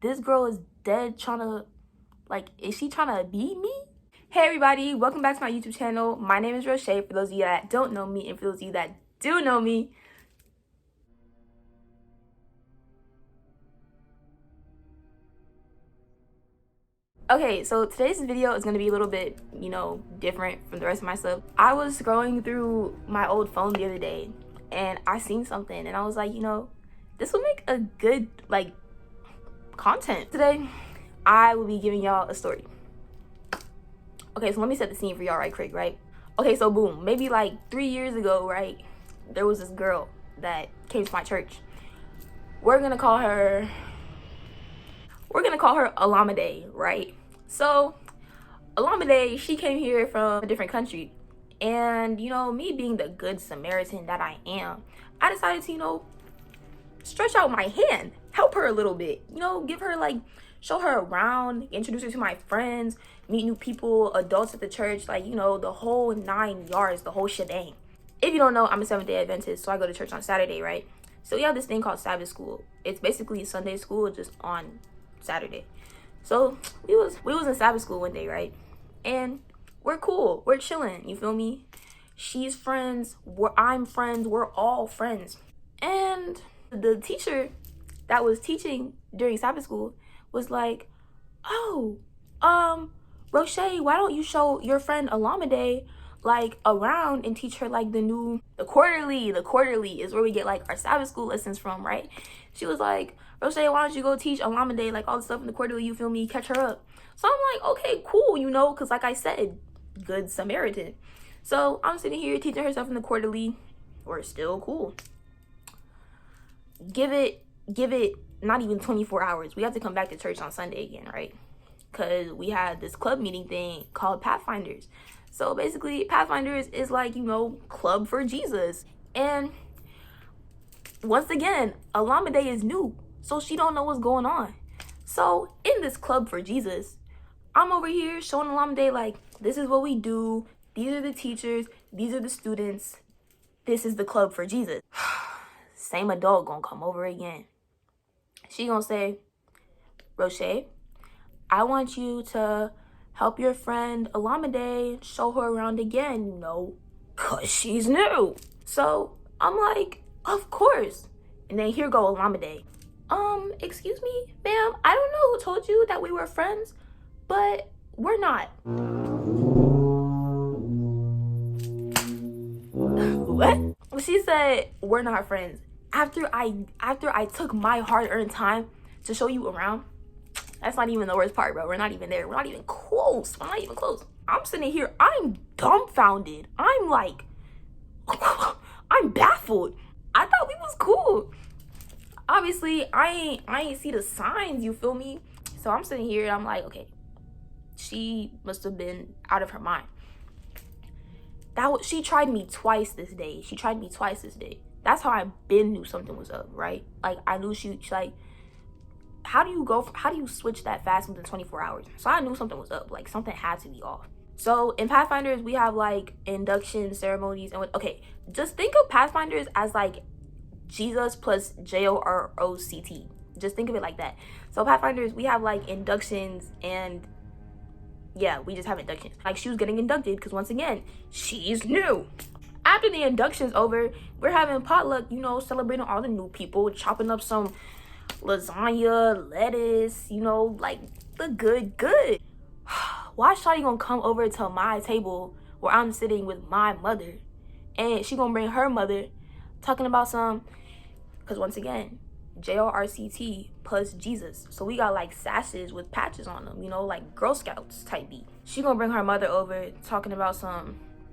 This girl is dead trying to, like, is she trying to beat me? Hey everybody, welcome back to my YouTube channel. My name is Rowshaye, for those of you that don't know me, and for those of you that do know me. Okay, so today's video is going to be a little bit, different from the rest of my stuff. I was scrolling through my old phone the other day, and I seen something, and I was like, this will make a good, content. Today, I will be giving y'all a story. Okay, so let me set the scene for y'all right quick, right? Okay, so boom, maybe like 3 years ago, right? There was this girl that came to my church. We're gonna call her Olamide, right? So Olamide, she came here from a different country. And, me being the good Samaritan that I am, I decided to, stretch out my hand, help her a little bit, give her show her around, introduce her to my friends, meet new people, adults at the church, the whole 9 yards, the whole shebang. If you don't know, I'm a Seventh-day Adventist, so I go to church on Saturday, right? So we have this thing called Sabbath school. It's basically Sunday school just on Saturday. So we was in Sabbath school one day, right? And we're cool, we're chilling, you feel me? She's friends, I'm friends, we're all friends. And the teacher that was teaching during Sabbath school was like, oh, Rowshaye, why don't you show your friend Olamide around and teach her the quarterly. The quarterly is where we get our Sabbath school lessons from, right? She was like, Rowshaye, why don't you go teach Olamide all the stuff in the quarterly, you feel me? Catch her up. So I'm like, okay, cool, because like I said, good Samaritan. So I'm sitting here teaching her stuff in the quarterly. We're still cool. Give it not even 24 hours. We have to come back to church on Sunday again, right? Because we had this club meeting thing called Pathfinders. So basically, Pathfinders is club for Jesus. And once again, Olamide is new, so she don't know what's going on. So in this club for Jesus, I'm over here showing Olamide this is what we do. These are the teachers. These are the students. This is the club for Jesus. Same adult gonna come over again. She gonna say, Rowshaye, I want you to help your friend Olamide, show her around again, cause she's new. So I'm like, of course. And then here go Olamide. Excuse me, ma'am, I don't know who told you that we were friends, but we're not. What? She said, we're not friends. After I took my hard-earned time to show you around. That's not even the worst part, bro. We're not even there. We're not even close. We're not even close. I'm sitting here. I'm dumbfounded. I'm I'm baffled. I thought we was cool. Obviously, I ain't see the signs, you feel me? So I'm sitting here and I'm like, okay, she must have been out of her mind. She tried me twice this day. That's how I knew something was up, right? I knew she how do you switch that fast within 24 hours? So I knew something was up, something had to be off. So in Pathfinders, we have induction ceremonies and okay, just think of Pathfinders as Jesus plus JOROCT. Just think of it like that. So Pathfinders, we have inductions, and yeah, we just have inductions. She was getting inducted because once again, she's new. After the induction's over, we're having potluck, celebrating all the new people, chopping up some lasagna, lettuce, the good. Why shawty gonna come over to my table where I'm sitting with my mother, and she gonna bring her mother, talking about because once again, JORCT plus Jesus. So we got sashes with patches on them, Girl Scouts type beat. She gonna bring her mother over, talking about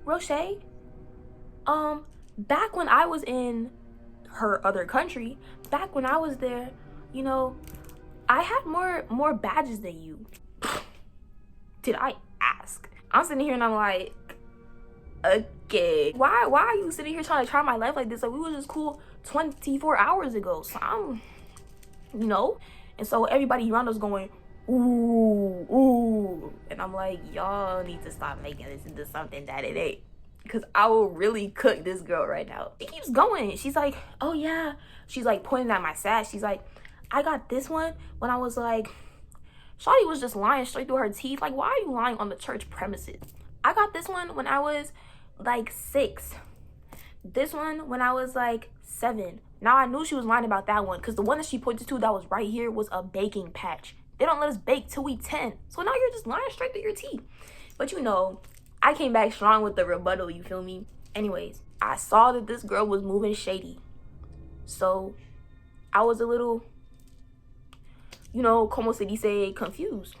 Rowshaye, back when I was in her other country, back when I was there, I had more badges than you. Did I ask? I'm sitting here and I'm like, okay, why are you sitting here trying to try my life like this? We were just cool 24 hours ago. So I'm, and so everybody around us going, ooh, and I'm like, y'all need to stop making this into something that it ain't, because I will really cook this girl right now. It keeps going. She's like, oh yeah, she's pointing at my sash. She's like, I got this one when I was like, Shawty was just lying straight through her teeth. Like, why are you lying on the church premises? I got this one when I was like 6. This one when I was like 7. Now I knew she was lying about that one because the one that she pointed to that was right here was a baking patch. They don't let us bake till we 10. So now you're just lying straight through your teeth. But you know, I came back strong with the rebuttal, you feel me? Anyways, I saw that this girl was moving shady. So I was a little, you know, como se dice, confused.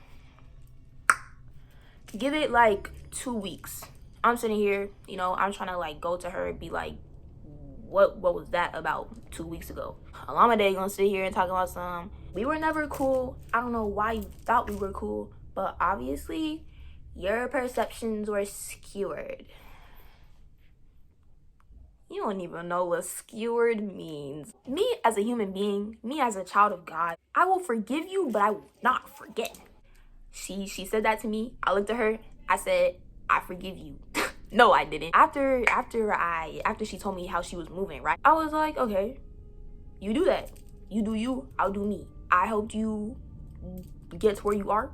Give it like 2 weeks. I'm sitting here, you know, I'm trying to like go to her and be like, what was that about 2 weeks ago? Olamide gonna sit here and talk about some, we were never cool. I don't know why you thought we were cool, but obviously your perceptions were skewered. You don't even know what skewered means. Me as a human being, me as a child of God, I will forgive you, but I will not forget. She said that to me. I looked at her. I said, I forgive you. No, I didn't. After she told me how she was moving, right? I was like, okay, you do that. You do you, I'll do me. I helped you get to where you are.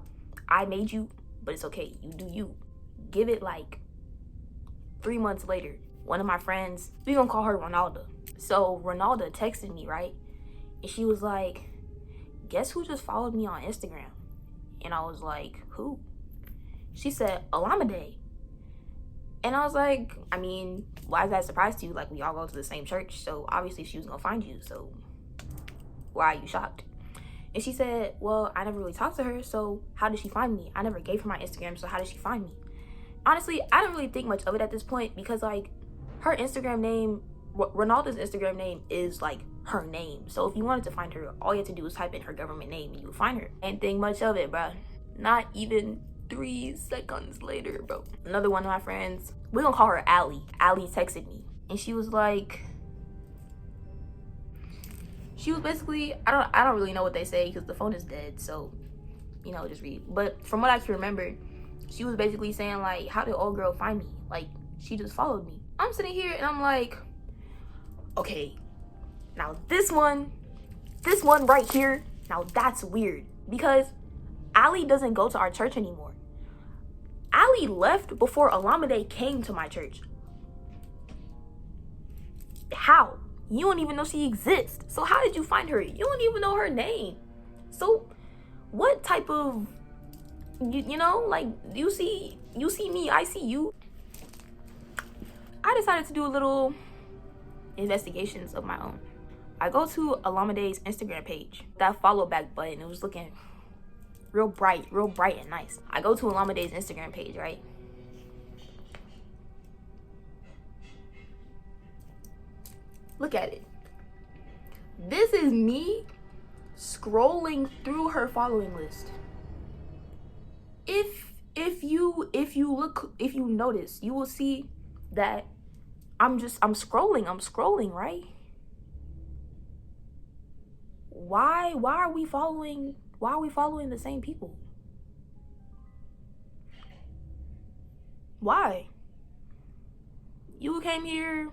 I made you, but it's okay. You do you. Give it like 3 months later. One of my friends, we gonna call her Ronaldo. So Ronaldo texted me, right? And she was like, guess who just followed me on Instagram? And I was like, who? She said, Olamide. And I was like, I mean, why is that a surprise to you? Like, we all go to the same church, so obviously she was gonna find you, so why are you shocked? And she said, well, I never really talked to her, so how did she find me? I never gave her my Instagram, so how did she find me? Honestly, I didn't really think much of it at this point because, like, her Instagram name, Ronaldo's Instagram name is, like, her name. So if you wanted to find her, all you had to do was type in her government name and you would find her. Ain't think much of it, bro. Not even 3 seconds later, bro. Another one of my friends, we gonna call her Allie. Allie texted me and she was like, she was basically, I don't really know what they say because the phone is dead, so, you know, just read. But from what I can remember, she was basically saying, like, how did old girl find me? Like, she just followed me. I'm sitting here and I'm like, okay, now this one right here, now that's weird because Allie doesn't go to our church anymore. Allie left before Olamide came to my church. How? You don't even know she exists. So how did you find her? You don't even know her name. So what type of, you know, like, you see me, I see you. I decided to do a little investigations of my own. I go to Olamide's Instagram page. That follow back button, it was looking real bright and nice. I go to Olamide's Instagram page, right? Look at it. This is me scrolling through her following list. If you notice, you will see that I'm scrolling, right? Why are we following the same people? Why? You came here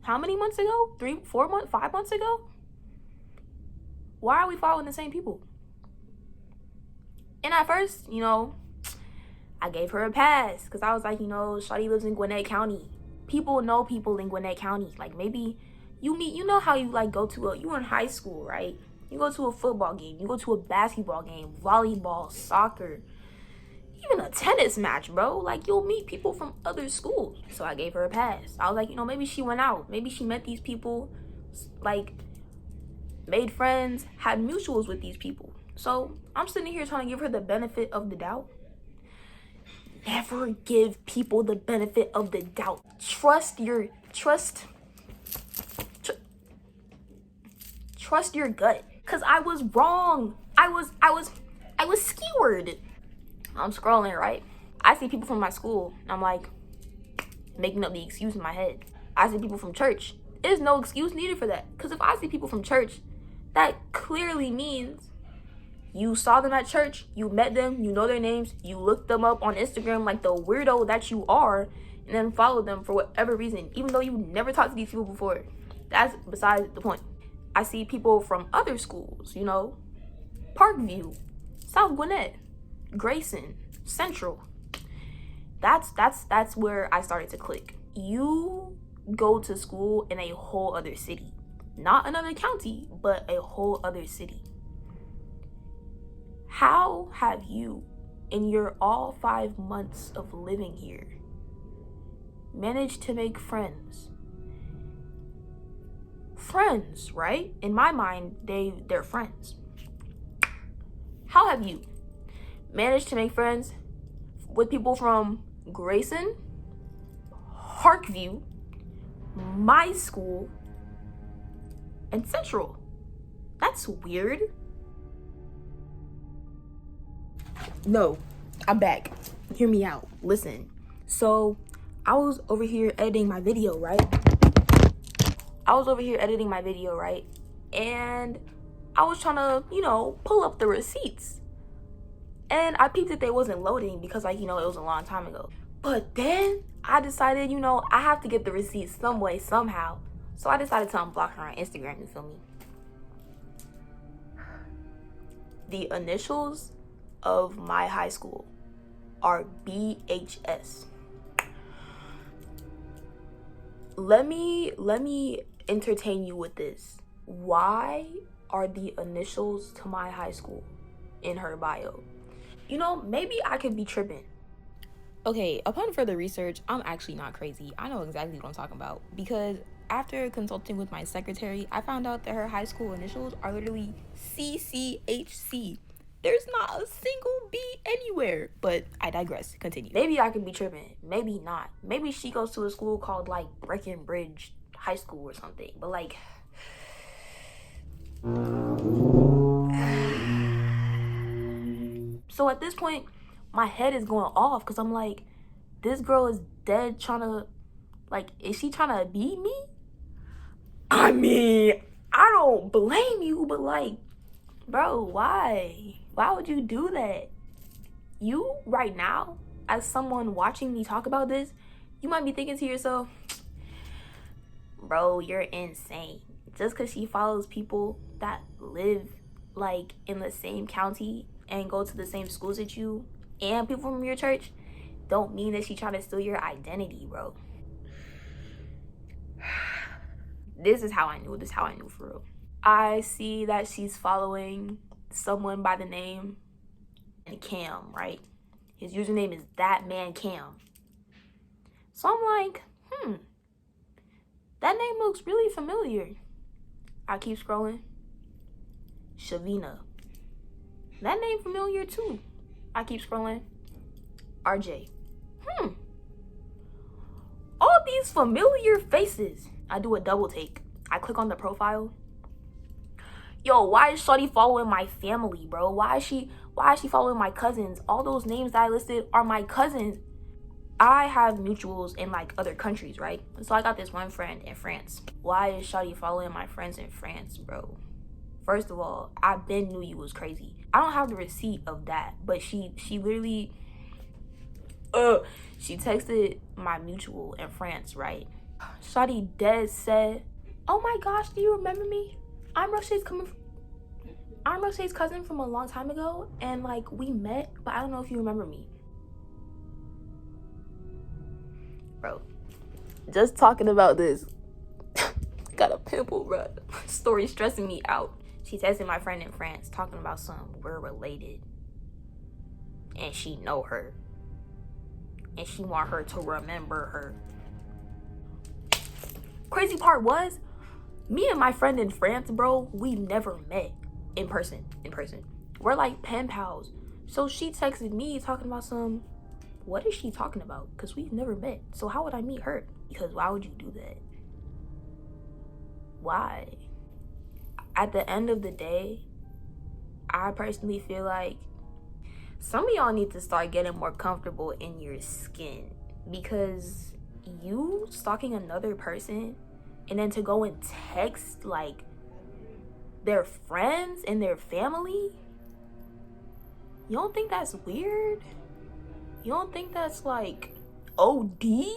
how many months ago? 3, 4 months, 5 months ago? Why are we following the same people? And at first, you know, I gave her a pass because I was like, you know, Shawty lives in Gwinnett County. People know people in Gwinnett County. Like, maybe you know how you like you in high school, right? You go to a football game, you go to a basketball game, volleyball, soccer, even a tennis match, bro. Like, you'll meet people from other schools. So I gave her a pass. I was like, you know, maybe she went out. Maybe she met these people, like, made friends, had mutuals with these people. So I'm sitting here trying to give her the benefit of the doubt. Never give people the benefit of the doubt. Trust your gut. Cause I was wrong. I was skewered. I'm scrolling, right? I see people from my school, and I'm like, making up the excuse in my head. I see people from church. There's no excuse needed for that. Cause if I see people from church, that clearly means you saw them at church, you met them, you know their names, you looked them up on Instagram like the weirdo that you are, and then followed them for whatever reason, even though you never talked to these people before. That's besides the point. I see people from other schools, you know, Parkview, South Gwinnett, Grayson, Central. That's where I started to click. You go to school in a whole other city, not another county, but a whole other city. How have you, in your all 5 months of living here, managed to make friends? Friends, right? In my mind, they're friends. How have you managed to make friends with people from Grayson, Parkview, my school, and Central? That's weird. No, I'm back. Hear me out. Listen. So, I was over here editing my video, right? And I was trying to, you know, pull up the receipts. And I peeped that they wasn't loading because, like, you know, it was a long time ago. But then I decided, you know, I have to get the receipts some way, somehow. So I decided to unblock her on Instagram, you feel me? The initials of my high school are BHS. Let me entertain you with this. Why are the initials to my high school in her bio? You know, maybe I could be tripping. Okay, upon further research, I'm actually not crazy. I know exactly what I'm talking about, because after consulting with my secretary, I found out that her high school initials are literally CCHC. There's not a single B anywhere. But I digress. Continue. Maybe I could be tripping. Maybe not. Maybe she goes to a school called, like, Breckenridge High School or something. But, like... So at this point, my head is going off because I'm like, this girl is dead trying to... Like, is she trying to beat me? I mean, I don't blame you, but, like... Bro, why? Why would you do that? You, right now, as someone watching me talk about this, you might be thinking to yourself, bro, you're insane. Just because she follows people that live, like, in the same county and go to the same schools as you and people from your church, don't mean that she trying to steal your identity, bro. This is how I knew for real. I see that she's following someone by the name Cam, right? His username is that man Cam. So I'm like, that name looks really familiar. I keep scrolling. Shavina. That name familiar too. I keep scrolling. RJ. All these familiar faces. I do a double take. I click on the profile. Yo, why is Shawty following my family, bro? Why is she following my cousins? All those names that I listed are my cousins. I have mutuals in, like, other countries, right? So I got this one friend in France. Why is Shawty following my friends in France, bro? First of all, I been knew you was crazy. I don't have the receipt of that, but she literally she texted my mutual in France, right? Shawty dead said, "Oh my gosh, do you remember me? I'm Rowshaye's cousin from a long time ago, and, like, we met, but I don't know if you remember me." Bro, just talking about this got a pimple, bro. Story stressing me out. She texted my friend in France talking about we're related, and she know her, and she want her to remember her. Crazy part was, me and my friend in France, bro, we've never met in person. We're like pen pals. So she texted me talking about what is she talking about? Because we've never met. So how would I meet her? Because why would you do that? Why? At the end of the day, I personally feel like some of y'all need to start getting more comfortable in your skin, because you stalking another person and then to go and text, like, their friends and their family, you don't think that's weird? You don't think that's, like, OD?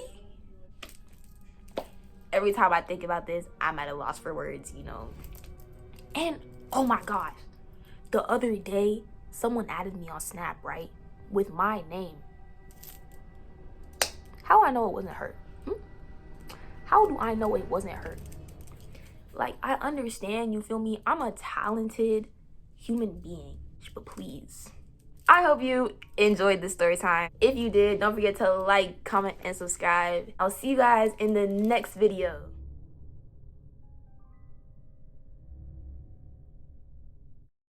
Every time I think about this, I'm at a loss for words, you know. And oh my gosh, the other day, someone added me on Snap, right? With my name. How I know it wasn't her? How do I know it wasn't her? Like, I understand, you feel me? I'm a talented human being, but please. I hope you enjoyed this story time. If you did, don't forget to like, comment, and subscribe. I'll see you guys in the next video.